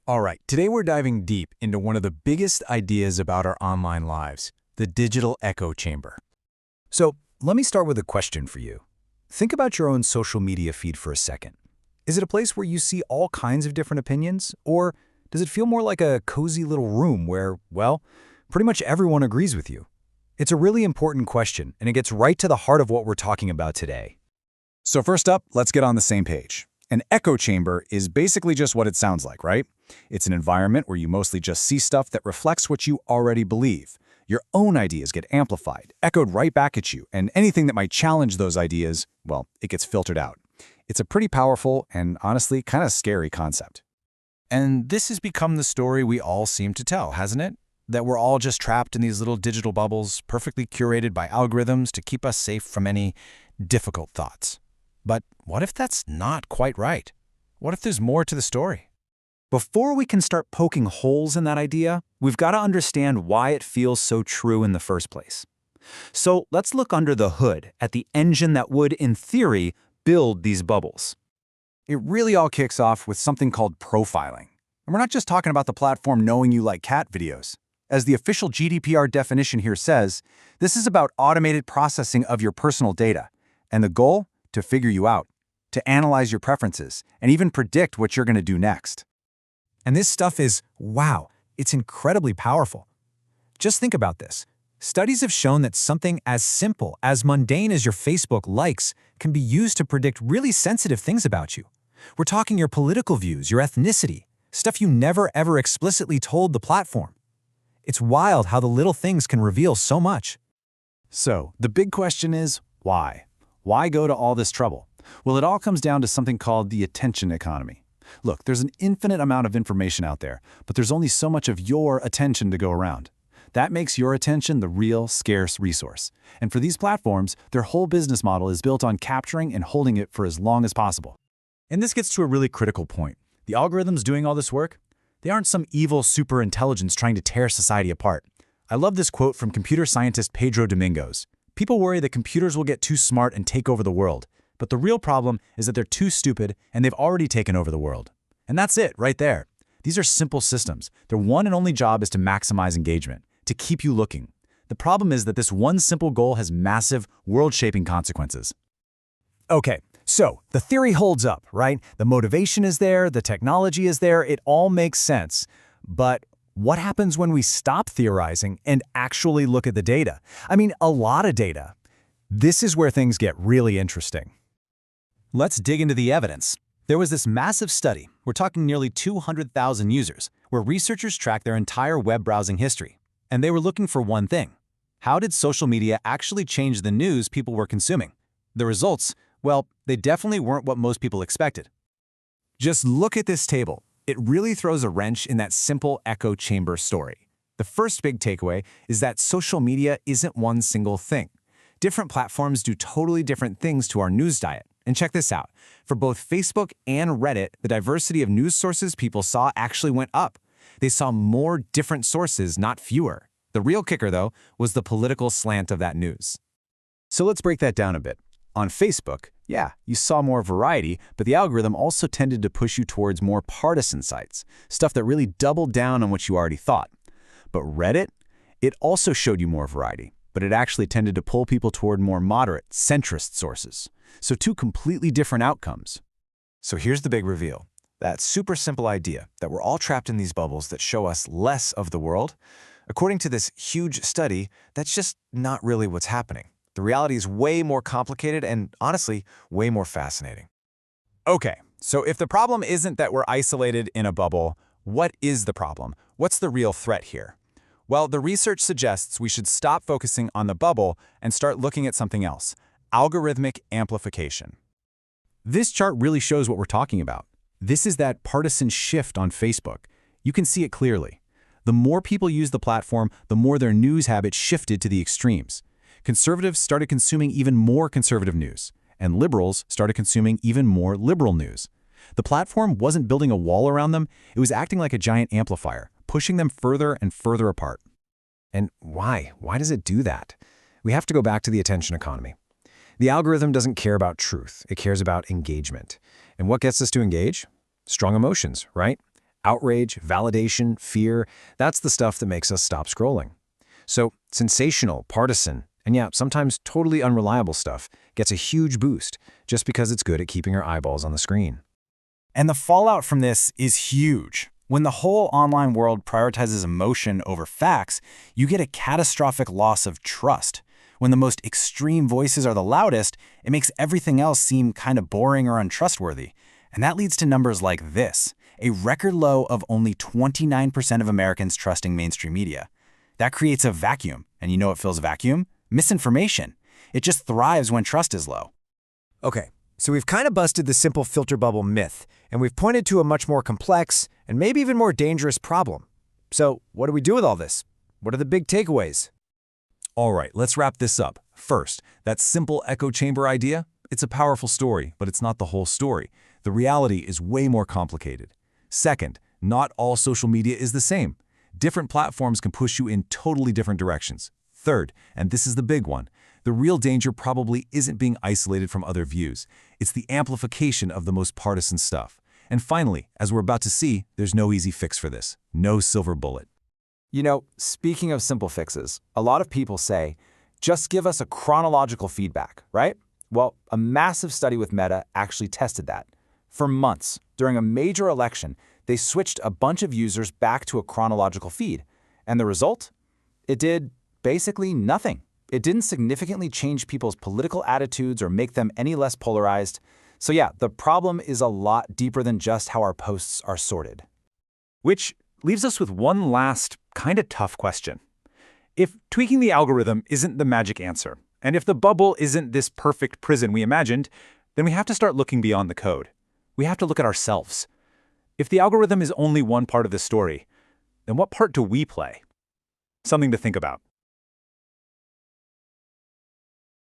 All right, today we're diving deep into one of the biggest ideas about our online lives, the digital echo chamber. So, let me start with a question for you. Think about your own social media feed for a second. Is it a place where you see all kinds of different opinions, or does it feel more like a cozy little room where, well, pretty much everyone agrees with you? It's a really important question, and it gets right to the heart of what we're talking about today. So first up, let's get on the same page. An echo chamber is basically just what it sounds like, right? It's an environment where you mostly just see stuff that reflects what you already believe. Your own ideas get amplified, echoed right back at you, and anything that might challenge those ideas, well, it gets filtered out. It's a pretty powerful and honestly kind of scary concept. And this has become the story we all seem to tell, hasn't it? That we're all just trapped in these little digital bubbles, perfectly curated by algorithms to keep us safe from any difficult thoughts. But what if that's not quite right? What if there's more to the story? Before we can start poking holes in that idea, we've got to understand why it feels so true in the first place. So let's look under the hood at the engine that would, in theory, build these bubbles. It really all kicks off with something called profiling. And we're not just talking about the platform knowing you like cat videos. As the official GDPR definition here says, this is about automated processing of your personal data. And the goal? To figure you out, to analyze your preferences, and even predict what you're going to do next. And this stuff is, wow, it's incredibly powerful. Just think about this. Studies have shown that something as simple, as mundane as your Facebook likes can be used to predict really sensitive things about you. We're talking your political views, your ethnicity, stuff you never ever explicitly told the platform. It's wild how the little things can reveal so much. So, the big question is, why? Why go to all this trouble? Well, it all comes down to something called the attention economy. Look, there's an infinite amount of information out there, but there's only so much of your attention to go around. That makes your attention the real, scarce resource. And for these platforms, their whole business model is built on capturing and holding it for as long as possible. And this gets to a really critical point. The algorithms doing all this work, they aren't some evil superintelligence trying to tear society apart. I love this quote from computer scientist Pedro Domingos. People worry that computers will get too smart and take over the world. But the real problem is that they're too stupid and they've already taken over the world. And that's it, right there. These are simple systems. Their one and only job is to maximize engagement, to keep you looking. The problem is that this one simple goal has massive, world-shaping consequences. Okay, so the theory holds up, right? The motivation is there, the technology is there, it all makes sense. But what happens when we stop theorizing and actually look at the data? I mean, a lot of data. This is where things get really interesting. Let's dig into the evidence. There was this massive study, we're talking nearly 200,000 users, where researchers tracked their entire web browsing history. And they were looking for one thing. How did social media actually change the news people were consuming? The results, well, they definitely weren't what most people expected. Just look at this table. It really throws a wrench in that simple echo chamber story. The first big takeaway is that social media isn't one single thing. Different platforms do totally different things to our news diet. And check this out. For both Facebook and Reddit, the diversity of news sources people saw actually went up. They saw more different sources, not fewer. The real kicker, though, was the political slant of that news. So let's break that down a bit. On Facebook, yeah, you saw more variety, but the algorithm also tended to push you towards more partisan sites, stuff that really doubled down on what you already thought. But Reddit, it also showed you more variety, but it actually tended to pull people toward more moderate, centrist sources. So two completely different outcomes. So here's the big reveal. That super simple idea that we're all trapped in these bubbles that show us less of the world, according to this huge study, that's just not really what's happening. The reality is way more complicated and, honestly, way more fascinating. Okay, so if the problem isn't that we're isolated in a bubble, what is the problem? What's the real threat here? Well, the research suggests we should stop focusing on the bubble and start looking at something else: algorithmic amplification. This chart really shows what we're talking about. This is that partisan shift on Facebook. You can see it clearly. The more people use the platform, the more their news habits shifted to the extremes. Conservatives started consuming even more conservative news, and liberals started consuming even more liberal news. The platform wasn't building a wall around them, it was acting like a giant amplifier, pushing them further and further apart. And why? Why does it do that? We have to go back to the attention economy. The algorithm doesn't care about truth, it cares about engagement. And what gets us to engage? Strong emotions, right? Outrage, validation, fear, that's the stuff that makes us stop scrolling. So sensational, partisan, and yeah, sometimes totally unreliable stuff gets a huge boost just because it's good at keeping our eyeballs on the screen. And the fallout from this is huge. When the whole online world prioritizes emotion over facts, you get a catastrophic loss of trust. When the most extreme voices are the loudest, it makes everything else seem kind of boring or untrustworthy. And that leads to numbers like this, a record low of only 29% of Americans trusting mainstream media. That creates a vacuum, and you know what fills a vacuum? Misinformation. It just thrives when trust is low. Okay, so we've kind of busted the simple filter bubble myth, and we've pointed to a much more complex and maybe even more dangerous problem. So what do we do with all this? What are the big takeaways? All right, let's wrap this up. First, that simple echo chamber idea, it's a powerful story, but it's not the whole story. The reality is way more complicated. Second, not all social media is the same. Different platforms can push you in totally different directions. Third, and this is the big one, the real danger probably isn't being isolated from other views. It's the amplification of the most partisan stuff. And finally, as we're about to see, there's no easy fix for this. No silver bullet. You know, speaking of simple fixes, a lot of people say, just give us a chronological feedback, right? Well, a massive study with Meta actually tested that. For months, during a major election, they switched a bunch of users back to a chronological feed. And the result? It did basically nothing. It didn't significantly change people's political attitudes or make them any less polarized. So yeah, the problem is a lot deeper than just how our posts are sorted. Which leaves us with one last, kind of tough question. If tweaking the algorithm isn't the magic answer, and if the bubble isn't this perfect prison we imagined, then we have to start looking beyond the code. We have to look at ourselves. If the algorithm is only one part of the story, then what part do we play? Something to think about.